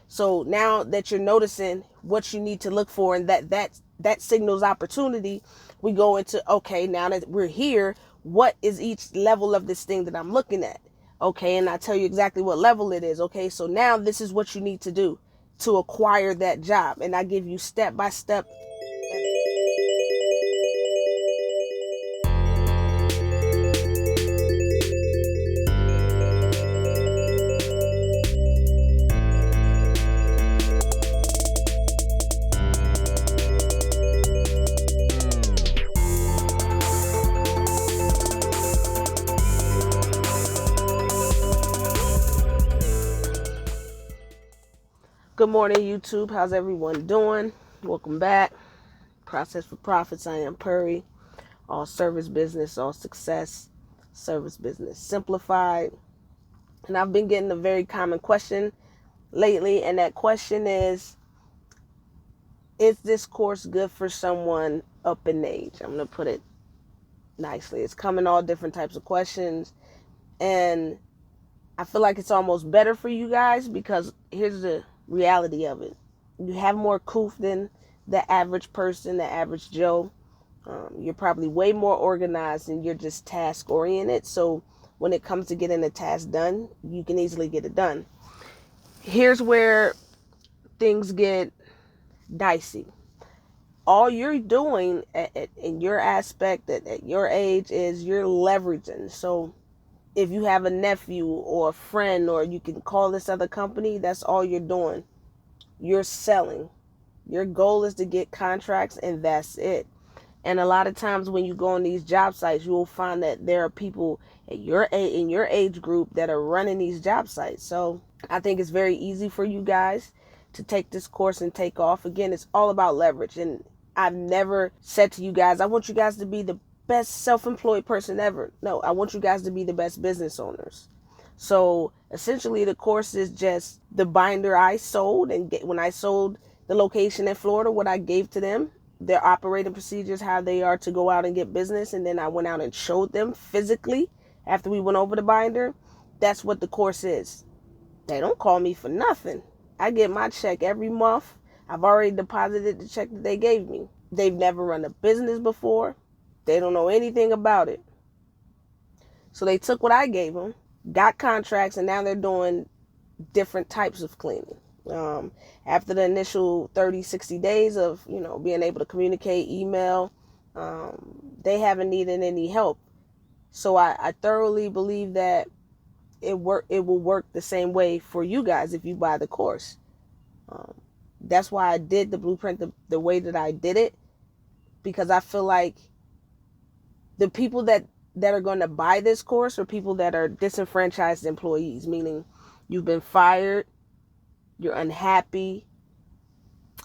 So now that you're noticing what you need to look for and that signals opportunity, we go into, okay, now that we're here, what is each level of this thing that I'm looking at? Okay, and I tell you exactly what level it is. Okay, so now this is what you need to do to acquire that job. And I give you step by step. Good morning, YouTube. How's everyone doing? Welcome back. Process for Profits. I am Puri. All service business, all success, service business simplified. And I've been getting a very common question lately, and that question is this course good for someone up in age? I'm going to put it nicely. It's coming all different types of questions, and I feel like it's almost better for you guys because here's the reality of it. You have more coof than the average person, the average Joe. You're probably way more organized and you're just task oriented. So when it comes to getting a task done, you can easily get it done. Here's where things get dicey. All you're doing in your aspect at your age is you're leveraging. So if you have a nephew or a friend, or you can call this other company, that's all you're doing. You're selling. Your goal is to get contracts, and that's it. And a lot of times when you go on these job sites, you will find that there are people in your age group that are running these job sites. So I think it's very easy for you guys to take this course and take off. Again, it's all about leverage. And I've never said to you guys, I want you guys to be the best self-employed person ever. No, I want you guys to be the best business owners. So essentially the course is just the binder I sold, and when I sold the location in Florida, what I gave to them, their operating procedures, how they are to go out and get business. And then I went out and showed them physically after we went over the binder. That's what the course is. They don't call me for nothing. I get my check every month. I've already deposited the check that they gave me. They've never run a business before. They don't know anything about it. So they took what I gave them, got contracts, and now they're doing different types of cleaning. After the initial 30, 60 days of, being able to communicate, email, they haven't needed any help. So I thoroughly believe that it will work the same way for you guys if you buy the course. That's why I did the blueprint the way that I did it, because I feel like the people that are going to buy this course are people that are disenfranchised employees, meaning you've been fired, you're unhappy,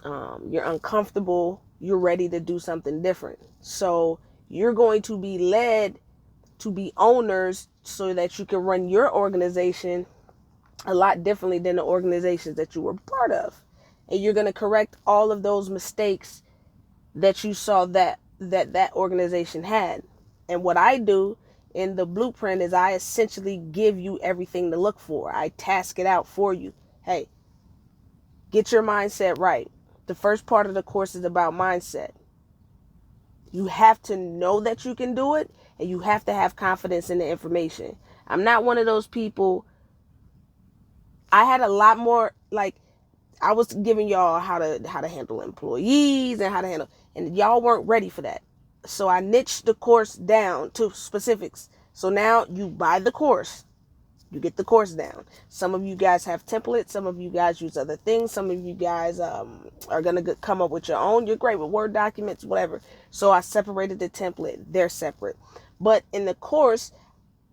you're uncomfortable, you're ready to do something different. So you're going to be led to be owners so that you can run your organization a lot differently than the organizations that you were part of. And you're going to correct all of those mistakes that you saw that organization had. And what I do in the blueprint is I essentially give you everything to look for. I task it out for you. Hey, get your mindset right. The first part of the course is about mindset. You have to know that you can do it, and you have to have confidence in the information. I'm not one of those people. I had a lot more, I was giving y'all how to handle employees and how to handle, and y'all weren't ready for that. So I niched the course down to specifics. So now you buy the course, you get the course down. Some of you guys have templates. Some of you guys use other things. Some of you guys are going to come up with your own. You're great with Word documents, whatever. So I separated the template. They're separate. But in the course,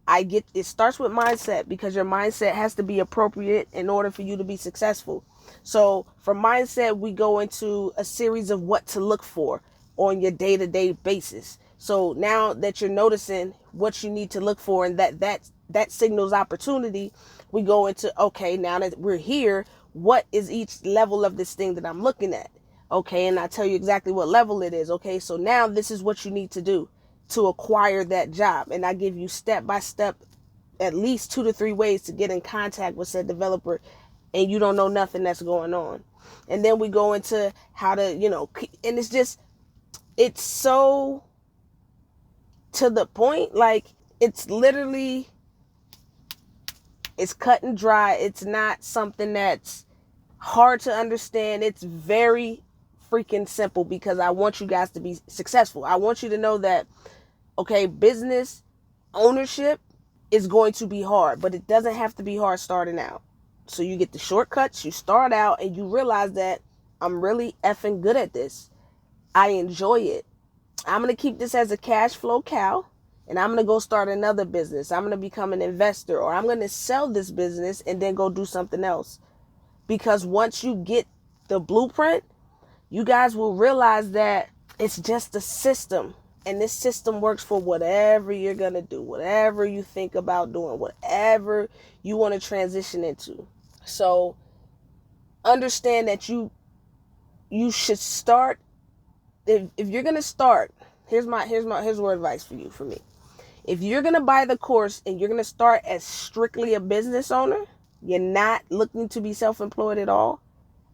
it starts with mindset, because your mindset has to be appropriate in order for you to be successful. So from mindset, we go into a series of what to look for on your day-to-day basis. So now that you're noticing what you need to look for, and that signals opportunity, we go into, okay, now that we're here, what is each level of this thing that I'm looking at? Okay, and I tell you exactly what level it is. Okay, so now this is what you need to do to acquire that job. And I give you step by step, at least 2 to 3 ways to get in contact with said developer and you don't know nothing that's going on. And then we go into how to, and it's so to the point. Like, it's literally, it's cut and dry. It's not something that's hard to understand. It's very freaking simple, because I want you guys to be successful. I want you to know that, okay, business ownership is going to be hard, but it doesn't have to be hard starting out. So you get the shortcuts, you start out, and you realize that I'm really effing good at this. I enjoy it. I'm going to keep this as a cash flow cow, and I'm going to go start another business. I'm going to become an investor, or I'm going to sell this business and then go do something else. Because once you get the blueprint, you guys will realize that it's just a system. And this system works for whatever you're going to do, whatever you think about doing, whatever you want to transition into. So understand that you should start. If you're going to start, here's word advice for you, for me. If you're going to buy the course and you're going to start as strictly a business owner, you're not looking to be self-employed at all,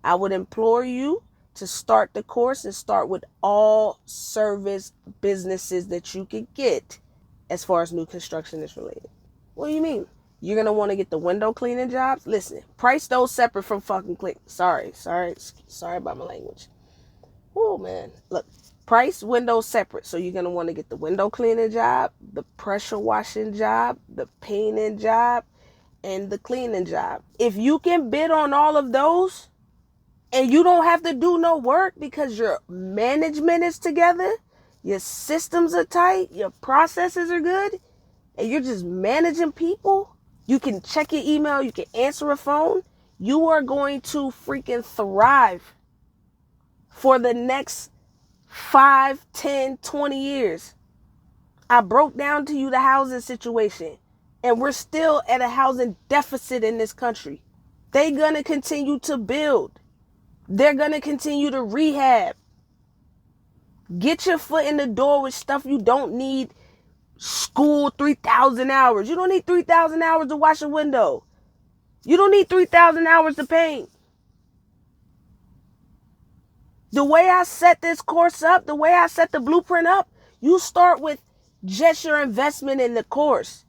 I would implore you to start the course and start with all service businesses that you could get as far as new construction is related. What do you mean? You're going to want to get the window cleaning jobs? Listen, price those separate from fucking clean. Sorry about my language. Oh, man. Look, price windows separate. So you're going to want to get the window cleaning job, the pressure washing job, the painting job, and the cleaning job. If you can bid on all of those, and you don't have to do no work because your management is together, your systems are tight, your processes are good, and you're just managing people, you can check your email, you can answer a phone, you are going to freaking thrive for the next 5, 10, 20 years. I broke down to you the housing situation, and we're still at a housing deficit in this country. They're going to continue to build. They're going to continue to rehab. Get your foot in the door with stuff you don't need. School 3,000 hours. You don't need 3,000 hours to wash a window. You don't need 3,000 hours to paint. The way I set this course up, the way I set the blueprint up, you start with just your investment in the course.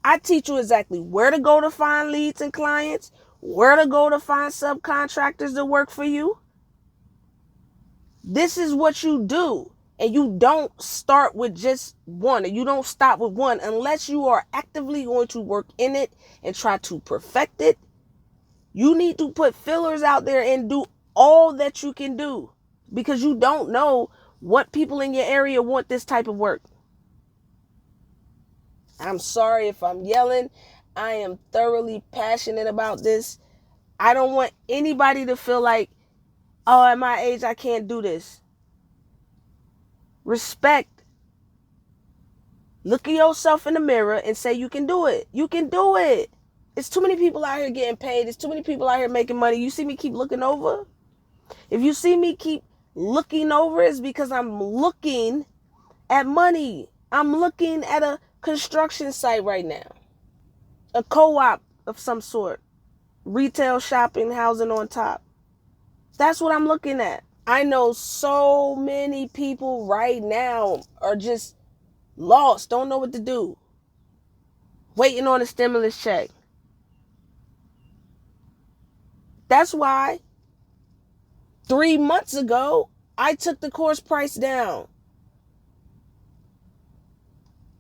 I teach you exactly where to go to find leads and clients, where to go to find subcontractors to work for you. This is what you do. And you don't start with just one, and you don't stop with one unless you are actively going to work in it and try to perfect it. You need to put fillers out there and do all that you can do, because you don't know what people in your area want this type of work. I'm sorry if I'm yelling. I am thoroughly passionate about this. I don't want anybody to feel like, oh, at my age, I can't do this. Respect. Look at yourself in the mirror and say you can do it. You can do it. It's too many people out here getting paid. There's too many people out here making money. You see me keep looking over? If you see me keep looking over, it's because I'm looking at money. I'm looking at a construction site right now. A co-op of some sort. Retail, shopping, housing on top. That's what I'm looking at. I know so many people right now are just lost, don't know what to do, waiting on a stimulus check. That's why 3 months ago, I took the course price down,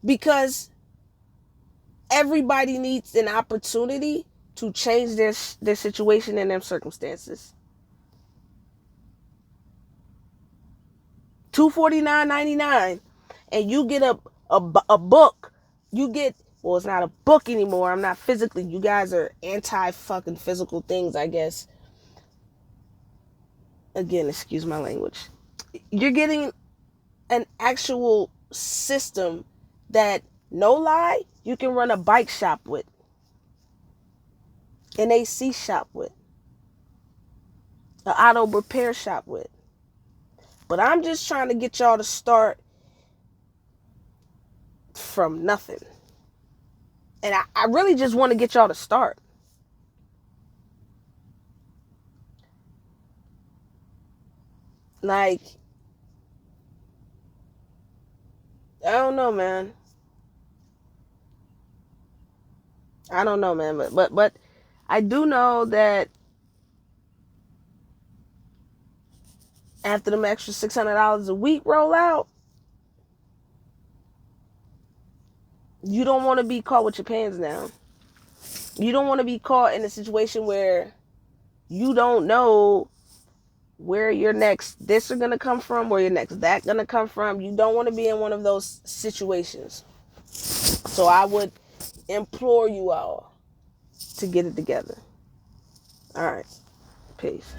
because everybody needs an opportunity to change their situation and their circumstances. $249.99, and you get a book. You get, well, it's not a book anymore. I'm not physically. You guys are anti fucking physical things, I guess. Again, excuse my language. You're getting an actual system that, no lie, you can run a bike shop with, an AC shop with, an auto repair shop with. But I'm just trying to get y'all to start from nothing. And I really just want to get y'all to start. Like, I don't know, man. I don't know, man. But I do know that after them extra $600 a week roll out, you don't want to be caught with your pants down. You don't want to be caught in a situation where you don't know where your next this are going to come from, where your next that going to come from. You don't want to be in one of those situations. So I would implore you all to get it together. All right. Peace.